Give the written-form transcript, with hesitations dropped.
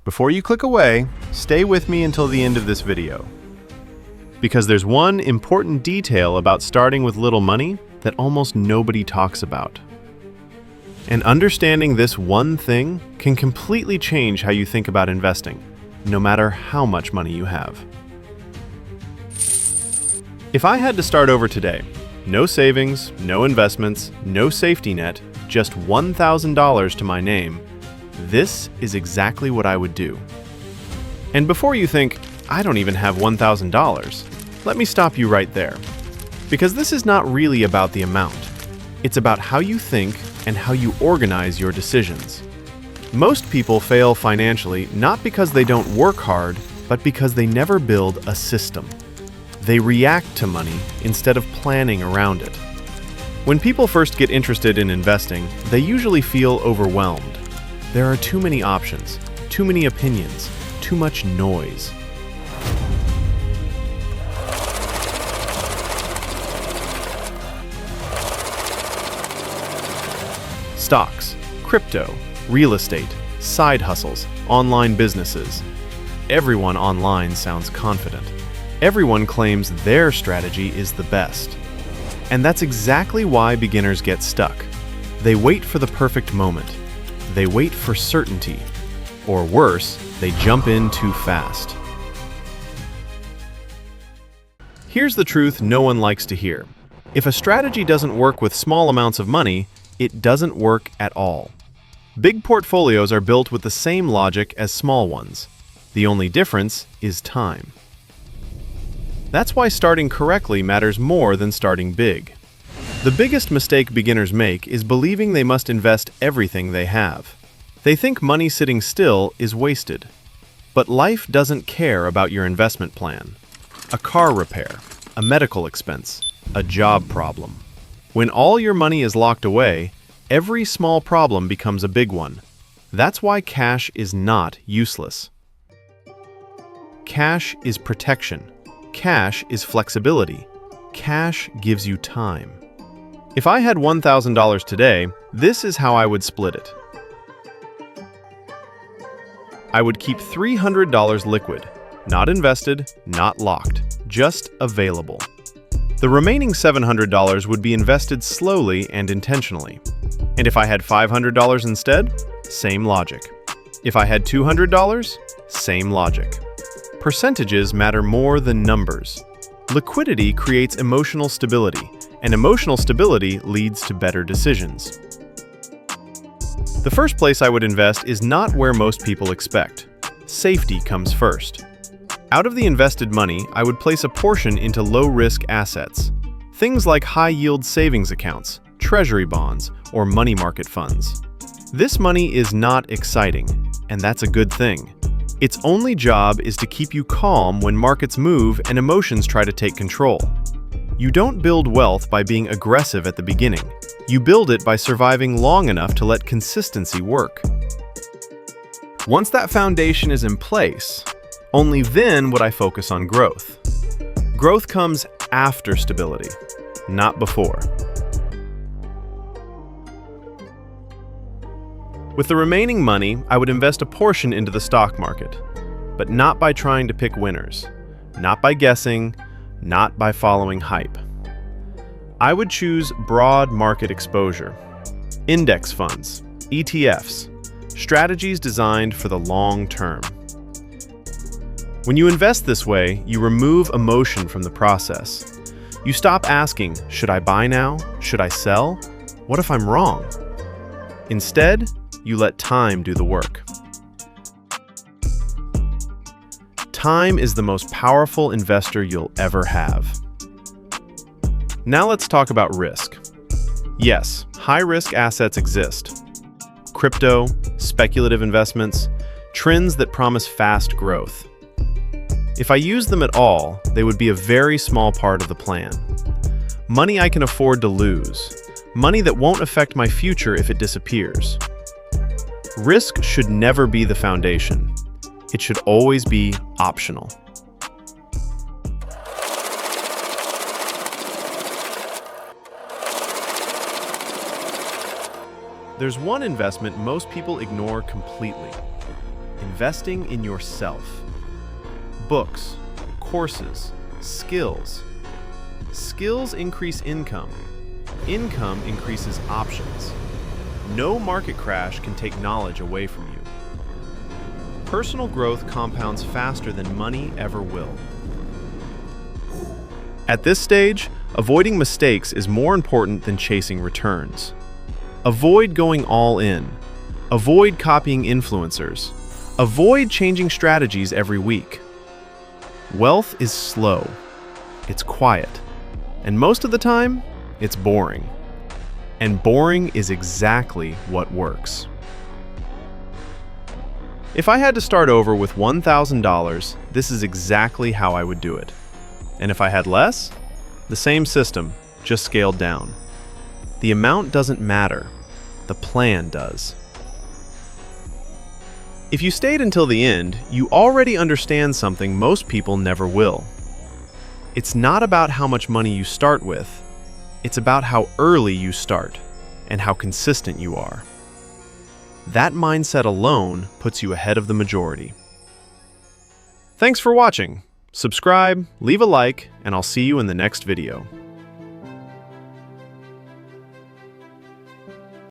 Before you click away, stay with me until the end of this video. Because there's one important detail about starting with little money that almost nobody talks about. And understanding this one thing can completely change how you think about investing, no matter how much money you have. If I had to start over today, no savings, no investments, no safety net, just $1,000 to my name, this is exactly what I would do. And before you think, I don't even have $1,000, let me stop you right there. Because this is not really about the amount. It's about how you think and how you organize your decisions. Most people fail financially not because they don't work hard, but because they never build a system. They react to money instead of planning around it. When people first get interested in investing, they usually feel overwhelmed. There are too many options, too many opinions, too much noise. Stocks, crypto, real estate, side hustles, online businesses. Everyone online sounds confident. Everyone claims their strategy is the best. And that's exactly why beginners get stuck. They wait for the perfect moment. They wait for certainty. Or worse, they jump in too fast. Here's the truth no one likes to hear. If a strategy doesn't work with small amounts of money, it doesn't work at all. Big portfolios are built with the same logic as small ones. The only difference is time. That's why starting correctly matters more than starting big. The biggest mistake beginners make is believing they must invest everything they have. They think money sitting still is wasted. But life doesn't care about your investment plan. A car repair, a medical expense, a job problem. When all your money is locked away, every small problem becomes a big one. That's why cash is not useless. Cash is protection. Cash is flexibility. Cash gives you time. If I had $1,000 today, this is how I would split it. I would keep $300 liquid, not invested, not locked, just available. The remaining $700 would be invested slowly and intentionally. And if I had $500 instead, same logic. If I had $200, same logic. Percentages matter more than numbers. Liquidity creates emotional stability, and emotional stability leads to better decisions. The first place I would invest is not where most people expect. Safety comes first. Out of the invested money, I would place a portion into low-risk assets. Things like high-yield savings accounts, treasury bonds, or money market funds. This money is not exciting, and that's a good thing. Its only job is to keep you calm when markets move and emotions try to take control. You don't build wealth by being aggressive at the beginning. You build it by surviving long enough to let consistency work. Once that foundation is in place, only then would I focus on growth. Growth comes after stability, not before. With the remaining money, I would invest a portion into the stock market, but not by trying to pick winners, not by guessing, not by following hype. I would choose broad market exposure, index funds, ETFs, strategies designed for the long term. When you invest this way, you remove emotion from the process. You stop asking, should I buy now? Should I sell? What if I'm wrong? Instead, you let time do the work. Time is the most powerful investor you'll ever have. Now let's talk about risk. Yes, high-risk assets exist. Crypto, speculative investments, trends that promise fast growth. If I used them at all, they would be a very small part of the plan. Money I can afford to lose. Money that won't affect my future if it disappears. Risk should never be the foundation. It should always be optional. There's one investment most people ignore completely: investing in yourself. Books, courses, skills. Skills increase income. Income increases options. No market crash can take knowledge away from you. Personal growth compounds faster than money ever will. At this stage, avoiding mistakes is more important than chasing returns. Avoid going all in. Avoid copying influencers. Avoid changing strategies every week. Wealth is slow. It's quiet. And most of the time, it's boring. And boring is exactly what works. If I had to start over with $1,000, this is exactly how I would do it. And if I had less, the same system, just scaled down. The amount doesn't matter. The plan does. If you stayed until the end, you already understand something most people never will. It's not about how much money you start with. It's about how early you start and how consistent you are. That mindset alone puts you ahead of the majority. Thanks for watching. Subscribe, leave a like, and I'll see you in the next video.